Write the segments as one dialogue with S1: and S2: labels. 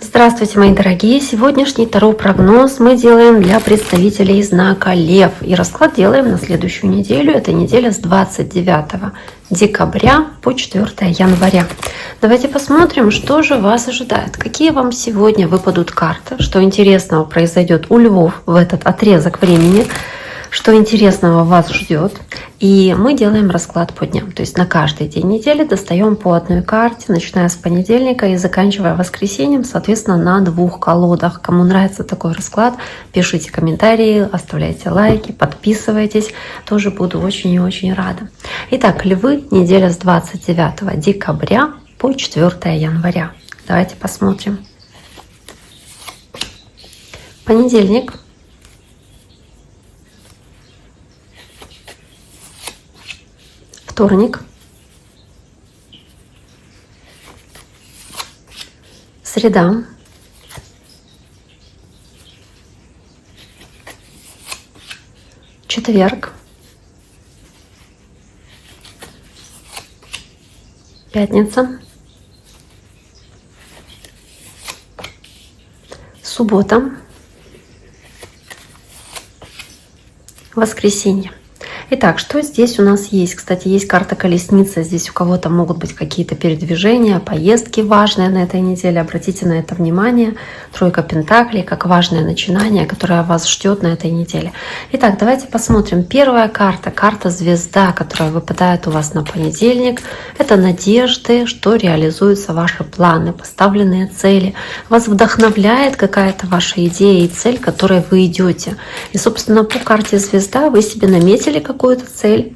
S1: Здравствуйте, мои дорогие! Сегодняшний таро-прогноз мы делаем для представителей знака Лев. И расклад делаем на следующую неделю. Это неделя с 29 декабря по 4 января. Давайте посмотрим, что же вас ожидает. Какие вам сегодня выпадут карты. Что интересного произойдет у Львов в этот отрезок времени. Что интересного вас ждет. И мы делаем расклад по дням. То есть на каждый день недели достаем по одной карте, начиная с понедельника и заканчивая воскресеньем, соответственно, на 2 колодах. Кому нравится такой расклад, пишите комментарии, оставляйте лайки, подписывайтесь. Тоже буду очень и очень рада. Итак, Львы, неделя с 29 декабря по 4 января. Давайте посмотрим. Понедельник. Вторник, среда, четверг, пятница, суббота, воскресенье. Итак, что здесь у нас есть? Кстати, есть карта колесницы. Здесь у кого-то могут быть какие-то передвижения, поездки важные на этой неделе. Обратите на это внимание. Тройка пентаклей, как важное начинание, которое вас ждет на этой неделе. Итак, давайте посмотрим. Первая карта, карта звезда, которая выпадает у вас на понедельник. Это надежды, что реализуются ваши планы, поставленные цели. Вас вдохновляет какая-то ваша идея и цель, к которой вы идете. И, собственно, по карте звезда вы себе наметили какую-то цель,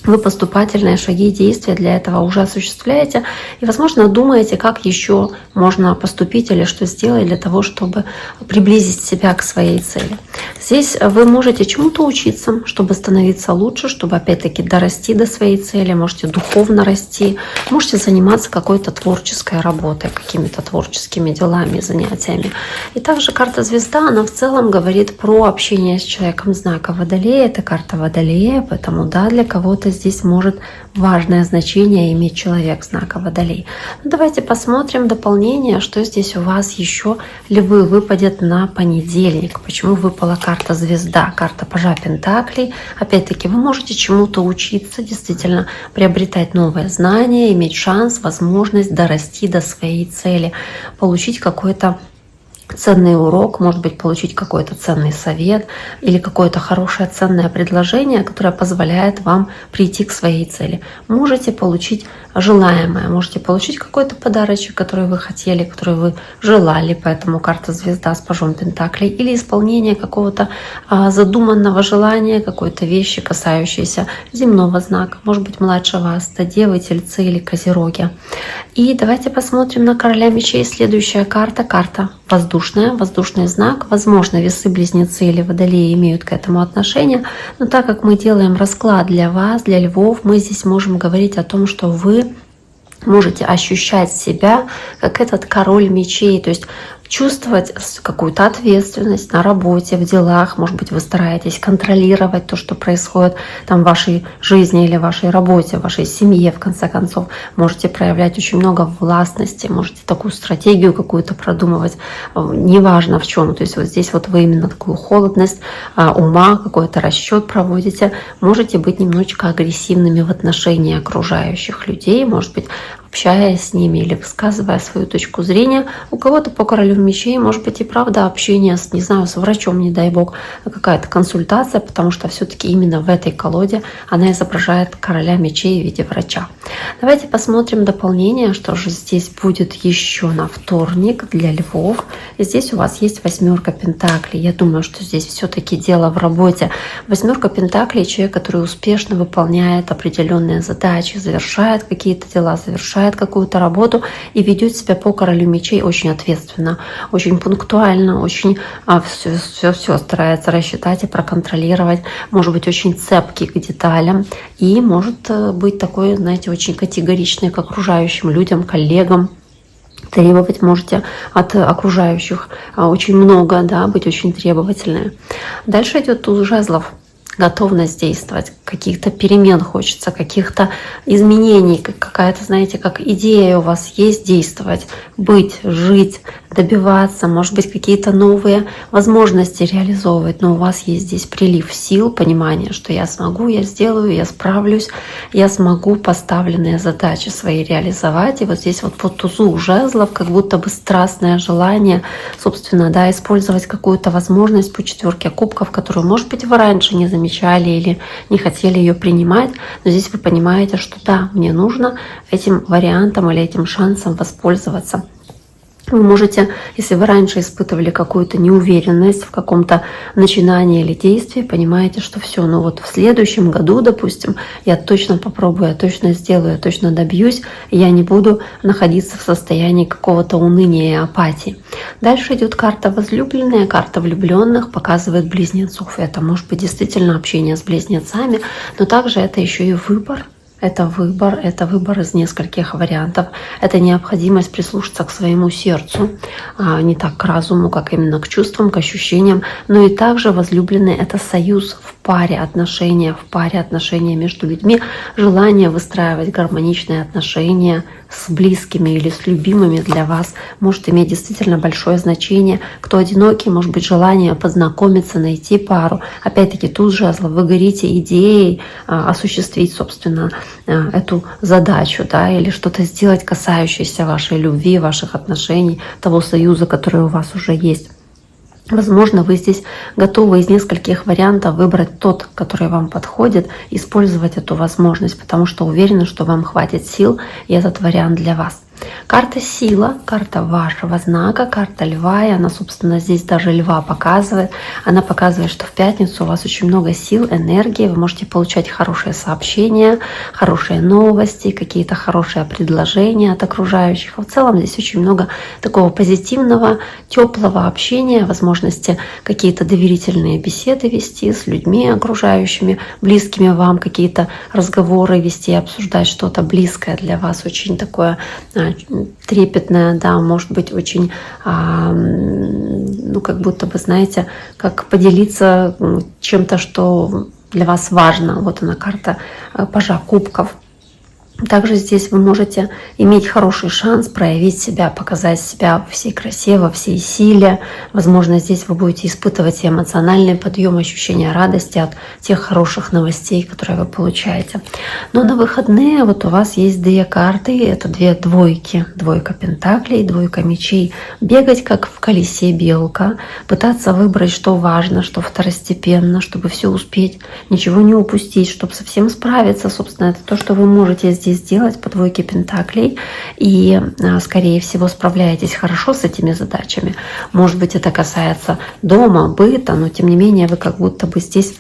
S1: вы поступательные шаги и действия для этого уже осуществляете и, возможно, думаете, как еще можно поступить или что сделать для того, чтобы приблизить себя к своей цели. Здесь вы можете чему-то учиться, чтобы становиться лучше, чтобы опять-таки дорасти до своей цели, можете духовно расти, можете заниматься какой-то творческой работой, какими-то творческими делами, занятиями. И также карта звезда, она в целом говорит про общение с человеком знака Водолея. Это карта Водолея, поэтому да, для кого-то здесь может важное значение иметь человек знака Водолей. Ну, давайте посмотрим дополнение, что здесь у вас еще Львы выпадет на понедельник. Почему выпала карта звезда, карта пажа пентаклей. Опять-таки вы можете чему-то учиться, действительно приобретать новые знания, иметь шанс, возможность дорасти до своей цели, получить какой-то ценный урок, может быть, получить какой-то ценный совет или какое-то хорошее ценное предложение, которое позволяет вам прийти к своей цели. Можете получить желаемое, можете получить какой-то подарочек, который вы хотели, который вы желали, поэтому карта звезда с пажом пентаклей, или исполнение какого-то задуманного желания, какой-то вещи, касающейся земного знака, может быть, младшего аста, девы, тельцы или козероги. И давайте посмотрим на короля мечей. Следующая карта, карта воздушный знак. Возможно, весы-близнецы или водолеи имеют к этому отношение, но так как мы делаем расклад для вас, для львов, мы здесь можем говорить о том, что вы можете ощущать себя как этот король мечей, то есть чувствовать какую-то ответственность на работе, в делах. Может быть, вы стараетесь контролировать то, что происходит там в вашей жизни или вашей работе, в вашей семье, в конце концов. Можете проявлять очень много властности, можете такую стратегию какую-то продумывать, неважно в чем. То есть вот здесь вот вы именно такую холодность ума, какой-то расчет проводите. Можете быть немножечко агрессивными в отношении окружающих людей, может быть, общаясь с ними или высказывая свою точку зрения. У кого-то по королю мечей может быть и правда общение с, не знаю, с врачом, не дай бог, какая-то консультация, потому что все-таки именно в этой колоде она изображает короля мечей в виде врача. Давайте посмотрим дополнение, что же здесь будет еще на вторник для львов. И здесь у вас есть 8 пентаклей. Я думаю, что здесь все-таки дело в работе. 8 пентаклей — человек, который успешно выполняет определенные задачи, завершает какие-то дела, завершает какую-то работу и ведет себя по королю мечей очень ответственно, очень пунктуально, очень все старается рассчитать и проконтролировать, может быть очень цепкий к деталям и может быть такой, знаете, очень категоричный к окружающим людям, коллегам. Требовать можете от окружающих очень много, да, быть очень требовательны. Дальше идет туз жезлов. готовность действовать, каких-то перемен хочется, каких-то изменений, какая-то, знаете, как идея у вас есть действовать, быть, жить, добиваться, может быть, какие-то новые возможности реализовывать, но у вас есть здесь прилив сил, понимание, что я смогу, я сделаю, я справлюсь, я смогу поставленные задачи свои реализовать. И вот здесь вот по тузу жезлов как будто бы страстное желание, собственно, да, использовать какую-то возможность по четверке кубков, которую, может быть, вы раньше не замечали или не хотели ее принимать, но здесь вы понимаете, что да, мне нужно этим вариантом или этим шансом воспользоваться. Вы можете, если вы раньше испытывали какую-то неуверенность в каком-то начинании или действии, понимаете, что все, ну вот в следующем году, допустим, я точно попробую, я точно сделаю, я точно добьюсь, и я не буду находиться в состоянии какого-то уныния и апатии. Дальше идет карта возлюбленная, карта влюбленных, показывает близнецов. Это может быть действительно общение с близнецами, но также это еще и выбор. Это выбор из нескольких вариантов. Это необходимость прислушаться к своему сердцу, не так к разуму, как именно к чувствам, к ощущениям. Но и также возлюбленный — это союз в паре отношения между людьми, желание выстраивать гармоничные отношения с близкими или с любимыми для вас может иметь действительно большое значение. Кто одинокий, может быть, желание познакомиться, найти пару. Опять-таки, тут же вы горите идеей осуществить, собственно, эту задачу, да, или что-то сделать, касающееся вашей любви, ваших отношений, того союза, который у вас уже есть. Возможно, вы здесь готовы из нескольких вариантов выбрать тот, который вам подходит, использовать эту возможность, потому что уверены, что вам хватит сил, и этот вариант для вас. Карта сила, карта вашего знака, карта льва, и она, собственно, здесь даже льва показывает. Она показывает, что в пятницу у вас очень много сил, энергии, вы можете получать хорошие сообщения, хорошие новости, какие-то хорошие предложения от окружающих. В целом здесь очень много такого позитивного, теплого общения, возможности какие-то доверительные беседы вести с людьми окружающими, близкими вам, какие-то разговоры вести, обсуждать что-то близкое для вас, очень такое трепетное, да, может быть очень, ну, как будто бы, знаете, как поделиться чем-то, что для вас важно. Вот она, карта пажа кубков. Также здесь вы можете иметь хороший шанс проявить себя, показать себя во всей красе, во всей силе. Возможно, здесь вы будете испытывать эмоциональный подъем, ощущение радости от тех хороших новостей, которые вы получаете. Но на выходные вот у вас есть две карты, это две двойки. Двойка пентаклей, двойка мечей. Бегать как в колесе белка, пытаться выбрать, что важно, что второстепенно, чтобы все успеть, ничего не упустить, чтобы совсем справиться. Собственно, это то, что вы можете здесь сделать по двойке пентаклей, и, скорее всего, справляетесь хорошо с этими задачами. Может быть, это касается дома, быта, но тем не менее вы как будто бы здесь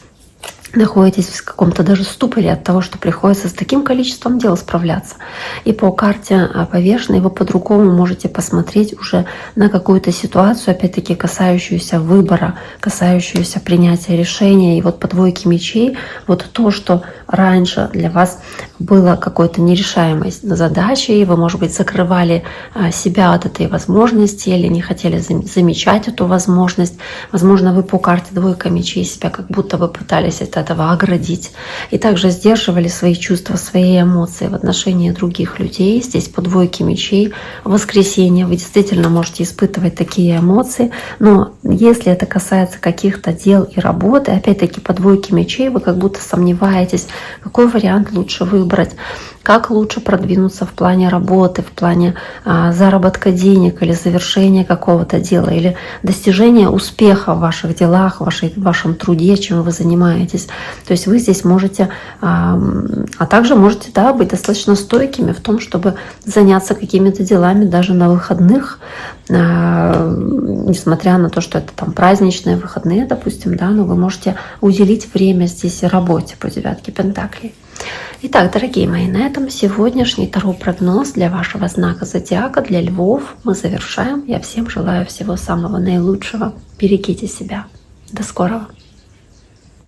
S1: находитесь в каком-то даже ступоре от того, что приходится с таким количеством дел справляться. И по карте повешенной вы по-другому можете посмотреть уже на какую-то ситуацию, опять-таки касающуюся выбора, касающуюся принятия решения. И вот по двойке мечей вот то, что раньше для вас было какой-то нерешаемой задачей, и вы, может быть, закрывали себя от этой возможности или не хотели замечать эту возможность. Возможно, вы по карте двойка мечей себя как будто бы пытались от этого оградить. И также сдерживали свои чувства, свои эмоции в отношении других людей. Здесь по двойке мечей в воскресенье вы действительно можете испытывать такие эмоции. Но если это касается каких-то дел и работы, опять-таки по двойке мечей вы как будто сомневаетесь, какой вариант лучше выбрать, как лучше продвинуться в плане работы, в плане заработка денег или завершения какого-то дела, или достижения успеха в ваших делах, в вашем труде, чем вы занимаетесь. То есть вы здесь можете, а также можете, да, быть достаточно стойкими в том, чтобы заняться какими-то делами даже на выходных, несмотря на то, что это там праздничные выходные, допустим, да, но вы можете уделить время здесь работе по девятке пентаклей. Итак, дорогие мои, на этом сегодняшний таро-прогноз для вашего знака зодиака, для львов, мы завершаем. Я всем желаю всего самого наилучшего. Берегите себя. До скорого.